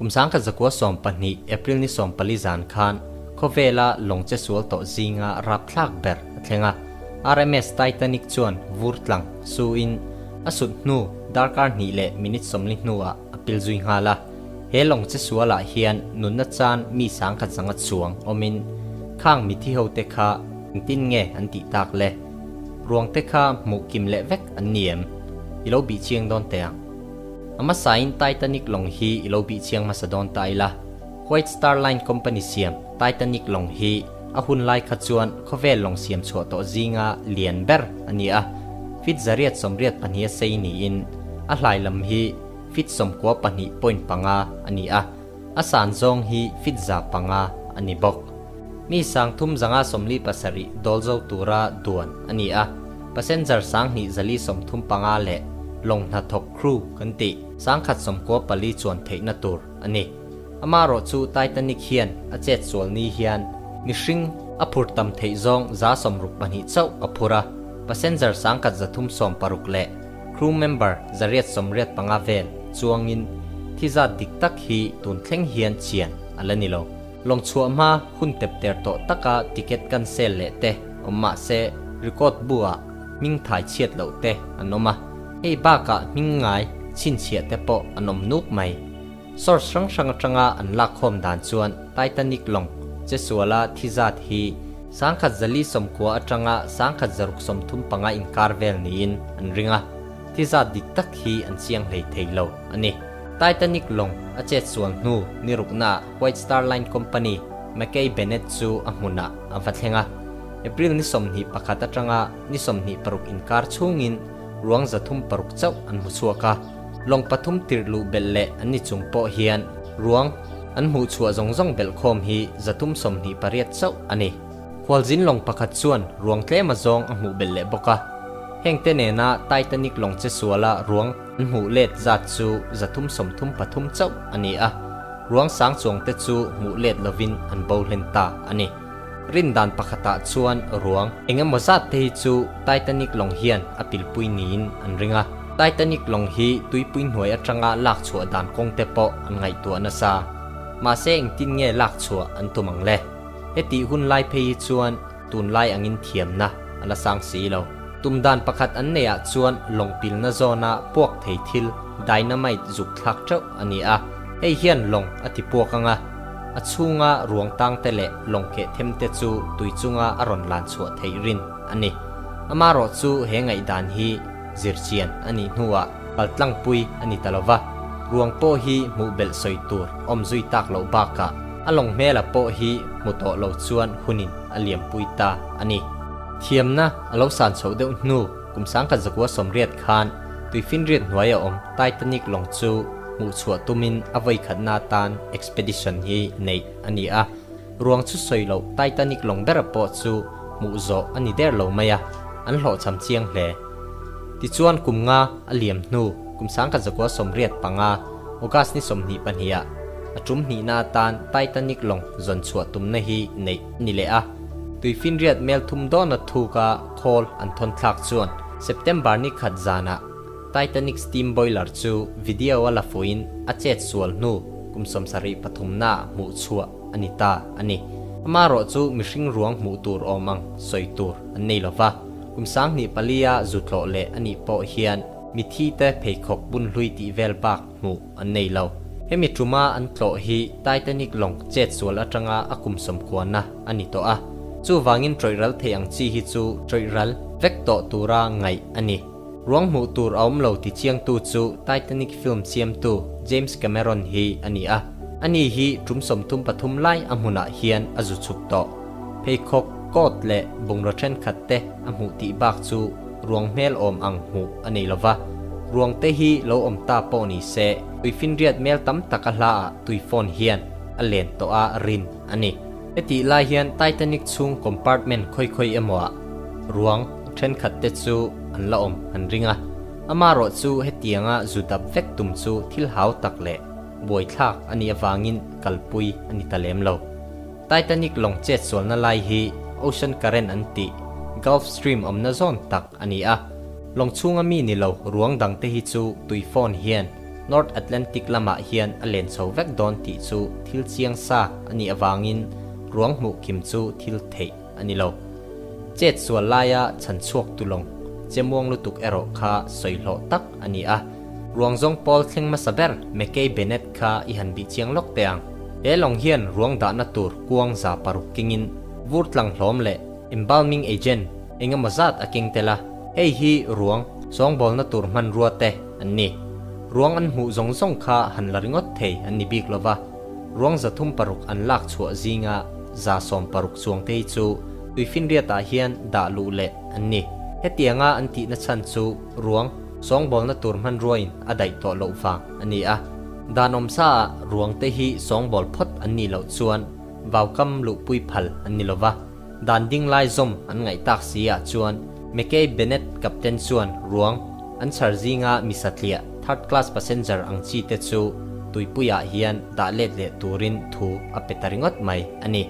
กุมสังกัดจักวสอมปนิเอพริลนิสอมปลิจานคานโคเวลาลงเจสวลโตซิงารับทลักเบอร์เทงาRMS Titanic จวนวูร์ตลังสูอินอสุดนูดาร์การนีเละมินิตสมลินูอาปิลจุยงาละเฮลงเจสวลาเฮียนนุนนัดจานมีสังกัดสังกัดสวงอมินข้างมิที่เฮาเตคาตินเงอันติตากเละรวงเตคาหมูกิมเละเวกอันเนียมอิโลบีเชียงดอนเตียงอามาสายไททานิกลงฮีอิโลบีเชียงมาสดอนไตละ White Star Line Company เสียมไททานิกลงฮีอาหุ่นไล่ขจวนเขาเวลลงเสียมชัวโตจิงาเลียนเบอร์อันนี้ฟิตจารีตสมเรียดปัญหาเซนีอินอาหลายลำฮีฟิตสมกัวปัญหาปอยน์ปังอาอันนี้อาสานจงฮีฟิตจาปังอาอันนี้บอกมีสังทุ่มจังอาสมลีปัสริดอลเจ้าตัวราดวนอันนี้ปัสเซนเจอร์สังฮีจลีสมทุ่มปังอาเละลงนัดทกครูกันติสังขัดสมกัวปลีจวนเทนตัวอันนี้อามารอจูไททานิกเฮียนอาเจ็ดส่วนนี้เฮียนนิชิงอพูดตำเทยงจ้าสมรุปบันฮิเจ้าอพูระปัสเซนเจอร์สังกัดจะทุ่มสมปรุกเละครูเมมเบอร์จะเรียดสมเรียดปังอาเวลจวงอินที่จะดิกตักฮีตุนเข่งเฮียนเชียนอันนี้โลลงชัวมาหุ่นเต็บเตอร์โตตักาติเกตกันเซลเละเตอมาเซรีคอร์ดบัวมิงถ่ายเชียดเหลาเตอันนมาเอ้บ้ากะมิงไงชินเชียดเตปออันนมนุกไหมสอดสังจังอันลักคมด่านชวนไททานิกลงเจสวลาที่จัดฮีสังขัดจลีสมกัวจังสังขัดจรุกสมทุมปังอินคาร์เวลนีนอันริงที่จัดดิตักฮีอันเสียงเลยเทยโลอันนี้ไททานิกลงอาเจสวนนูนิรุกนา White Star Line Company แมคเกย์เบเนตซูอังหุนะอันฟัดเฮงเอพริลนิสมฮีปักขัดจังนิสมฮีปรุกอินคาร์ชุงินรวงจะทุ่มปรุกเจ้าอันมุสวกะลงปฐุมติรลูเบลเละอันนี้จุงโปเฮียนรวงอันหูชัวจงเบลคอมฮีจะทุ่มสมฮีปริยัดเจ้าอันนี้ควอลจินลงประคัดส่วนรวงเทมาจงอันหูเบลเละบกะเฮงเตเนน่าไททานิกลงเจสัวละรวงอันหูเล็ดจัดจูจะทุ่มสมทุ่มปฐุมเจ้าอันนี้รวงสังจงเตจูหูเล็ดลวินอันโบเลนตาอันนี้รินดานประคัตส่วนรวงเองมจัดเทจูไททานิกลงเฮียนอปิลปุยนีนอันริงไททานิกลงฮีตุยปุยหน่วยจังลักชัวดานคงเตปออันไงตัวนัสามาเซงตินเงลักชัวอันตุมังเล่เฮติหุ่นไล่เพยชวนตุนไล่อังอินเทียมนะอันละสังสีเราตุมดานประคัดอันเนียชวนลงปิลนาโซนาพวกเททิลไดนาไมต์จุกทักเจ้าอันนี้เฮเฮียนลงอธิพวกังอชูงารวงตังเตเลลงเกเทมเตจูตุยจุงอรอนลานชัวเทรินอันนี้อามารอจูเฮงไอดานฮีจิรเชียนอันนี้หัวปัลตังปุยอันนี้ตลอดรวงโปฮีมูเบลสอยตูร์อมจุยตักเหลาบากะอลงเมลโปฮีมุโตเหลาชวนหุนินอเลียมปุยตาอันนี้เทียมนะอลงสันโฉเดอุนูกุมสังกัดจักวสมเรียดคานตุยฟินเรียดหน่วยอมไททานิกลงจูมูชัวตุมินอวัยขันนาตานเอ็กซ์เพดิชันฮีในอันนี้รวงชุดสอยเหลาไททานิกลงเบรปอจูมูโซอันนี้เดร์เหลาไม่อันหล่อจำเชียงเล่ที่ชวนกุมงาอเลียมนูกุมสังกัดจักวสมเรียดปังโอกัสนิสมนีปัญหาจุมนีนาตานไททานิกลงจนชัวตุมนฮีในนี่เลยตุยฟินเรียดเมลทุมดอนทูกาโคลอันทนทักชวนเซปเทมเบอร์นี้ขัดจานะไททานิกสตีมบอยเลอร์จูวิดีโอวลาฟูอินอาเจตสวลนูกุมสมสรีปฐุมนาหมู่ชัวอันนี้ตาอันนี้มารอจูมิชิงรวงหมู่ตูร์อมังสอยตูร์อันนี้ละวะกุมสังนิปลียาจุดโลเลอันนี้โปเฮียนมิที่เตเพยขกบุญลุยตีเวลบักหมู่อันนี้เราเฮมิทรูมาอันโตฮีไททานิกลงเจ็ดส่วนละจังอากุมสมควรนะอันนี้โตจูวางินทรอยรัลเทียงจีฮิจูทรอยรัลเวกโตตูราไงอันนี้รวงหมู่ตูร์เอามเหลาที่เชียงตูจูไททานิกฟิล์มเซียมตูเจมส์แคเมรอนฮีอันนี้อันนี้ฮีจุมสมทุมปฐุมไลอัมหุนาเฮียนอจุชุกโตเพยขกกอดเละบุงรเชนขัดเตอัมหุติบักจูรวงเมลอมอังหูอันนี้ละวะรวงเตฮีโลอมตาปอนิเซตุยฟินเรียดเมลตัมตะกะลาตุยฟอนเฮียนอเลนโตอารินอันนี้เอติลาเฮียนไททานิกซุงคอมพาร์ตเมนต์ค่อยๆเอมัวรวงเชนขัดเตจูอันละอมอันริงอามารอจูเฮติยงจุดับเวกตุมจูทิลหาวตักเละบวยทักอันนี้วางินกัลปุยอันนี้ตะเลมโลไททานิกลงเจ็ดส่วนนั่นไลฮีโอเชียนคาร์เรนอันติGulf Stream อมนาซอนตักอันนี้ลงช่วงมีนี่เรารวงดังเตฮิจูตุยฟอนเฮียน North Atlantic lama hian alen chhovek don ti chu thil chiang sa ani awangin ruang mu kim chu thil thei ani lo chet sual laya chan chuak tulong chemuang lutuk ero kha soilo tak ani a ruang zong pol thleng ma saber mekei benet kha I han bi chiang lok teang elong hian ruang da na tur kuang za paruk kingin vurtlang hlom le embalming agent enga mazat aking tela hei hi ruang song bol na tur man ruate anni ruang an hu zong zong kha han laringot thei anni bik lova ruang za thum paruk an lak chhuwa zinga za som paruk chuang tei chu tuifin ria ta hian da lu le anni hetianga anti na chan chu ruang song bol na tur man ruin adai to lo fa ani a danom sa ruang te hi song bol phot anni lo chuan vawkam lu pui phal anni lova dan ding lai zom an ngai tak sia chuan mekei benet captain chuan ruang an charzinga misatlia third class passenger ang chi te chu tuipuya hian da let le turin thu apetaringot mai ani